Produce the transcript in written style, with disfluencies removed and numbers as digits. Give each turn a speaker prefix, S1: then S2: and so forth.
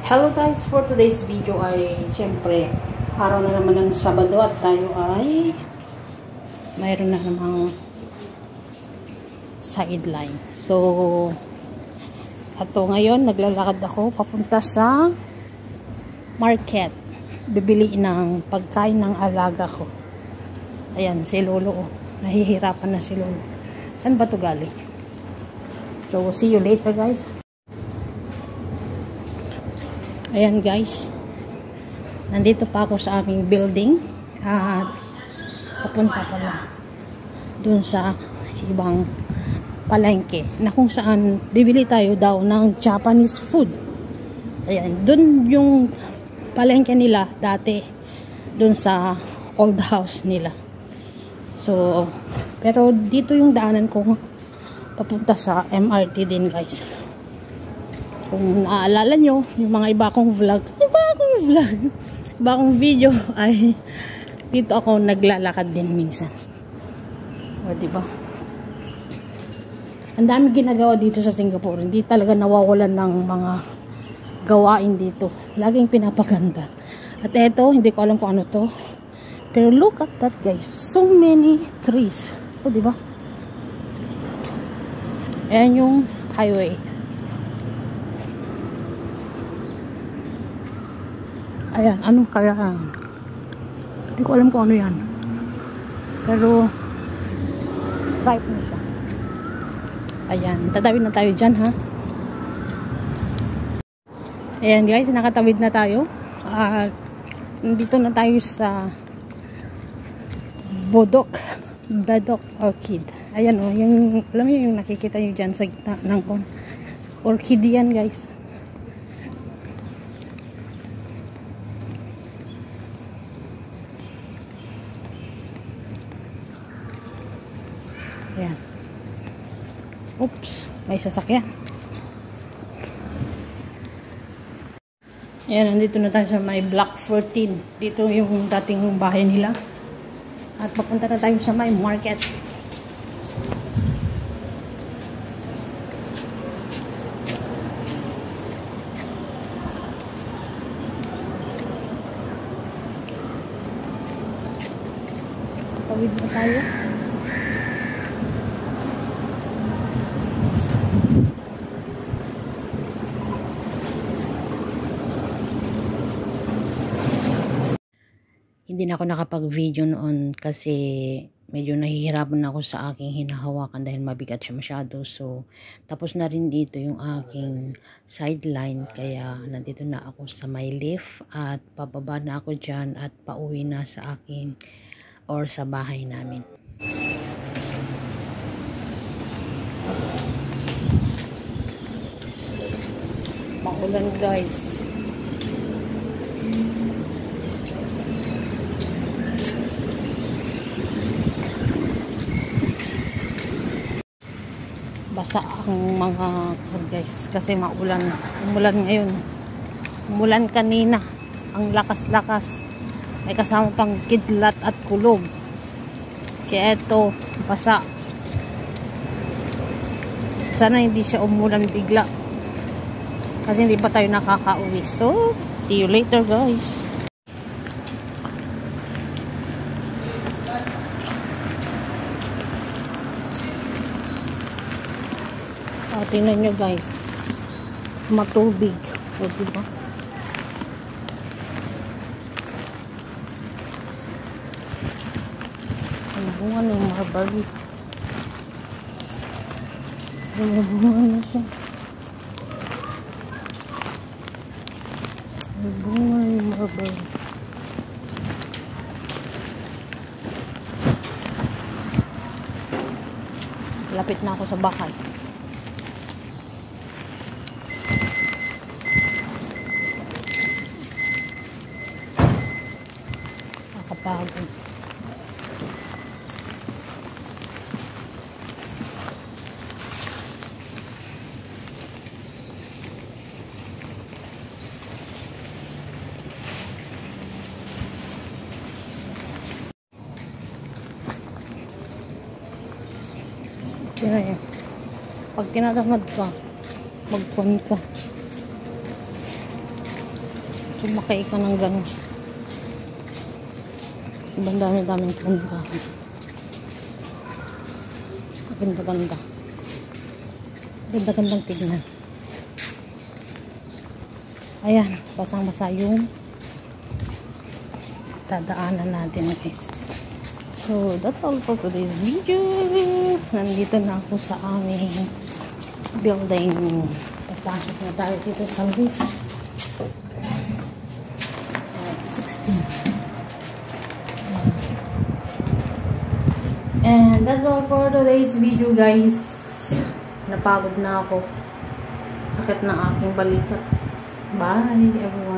S1: Hello guys, for today's video ay syempre araw na naman ng Sabado at tayo ay mayroon na namang sideline. So ato ngayon naglalakad ako papunta sa market. Bibili ng pagkain ng alaga ko. Ayan si Lolo. Nahihirapan na si Lolo. Saan ba to galing? So see you later guys. Ayan guys, nandito pa ako sa aming building at papunta pala dun sa ibang palengke na kung saan bibili tayo daw ng Japanese food. Ayan, dun yung palengke nila dati, dun sa old house nila. So, pero dito yung daanan ko papunta sa MRT din guys. Kung naaalala nyo, yung mga iba kong video ay dito ako naglalakad din minsan. O, diba? Ang dami ginagawa dito sa Singapore. Hindi talaga nawawalan ng mga gawain dito. Laging pinapaganda. At eto, hindi ko alam kung ano to. Pero look at that guys. So many trees. O, diba? Ayan yung highway. Ayan, ano kaya? Hindi ko alam kung ano yan. Pero, ripe na siya. Ayan, tatawid na tayo dyan, ha? Ayan, guys, nakatawid na tayo. Nandito na tayo sa Bedok Orchid. Ayan, oh, yung, alam niyo yung nakikita nyo dyan sa gitna ng orchid yan, guys. Ayan. Oops, may sasakyan. Ayan, nandito na tayo sa may Block 14. Dito yung dating bahay nila. At papunta na tayo sa may market. Tawid na tayo. Hindi na ako nakapag-video noon kasi medyo nahihirapan ako sa aking hinahawakan dahil mabigat siya masyado. So, tapos na rin dito yung aking sideline. Kaya, nandito na ako sa may lift at pababa na ako dyan at pauwi na sa aking or sa bahay namin. Maulan guys. Basa ang mga guys kasi maulan. Umulan ngayon. Umulan kanina. Ang lakas-lakas. May kasama pang kidlat at kulog. Kaya eto, basa. Sana hindi siya umulan bigla. Kasi hindi pa tayo nakakauwi. So, see you later guys. Tingnan nyo guys, matubig. O diba? Ang bunga na yung marble. Ang bunga na siya. Ang bunga na yung marble. Lapit na ako sa bahay. Nakapagod. Tingnan. Pag tinatamad ka, magpon ka. Sumakay ka ng gano'n. Ibang dami-daming pundahan. Ganda-ganda. Ganda-gandang tignan. Ayan, basang-basa yung dadaanan natin, guys. So, that's all for today's video. Nandito na ako sa aming building. Papasok na tayo dito sa roof. 16. And that's all for today's video, guys. Napagod na ako. Sakit ng aking balikat. Bye, everyone.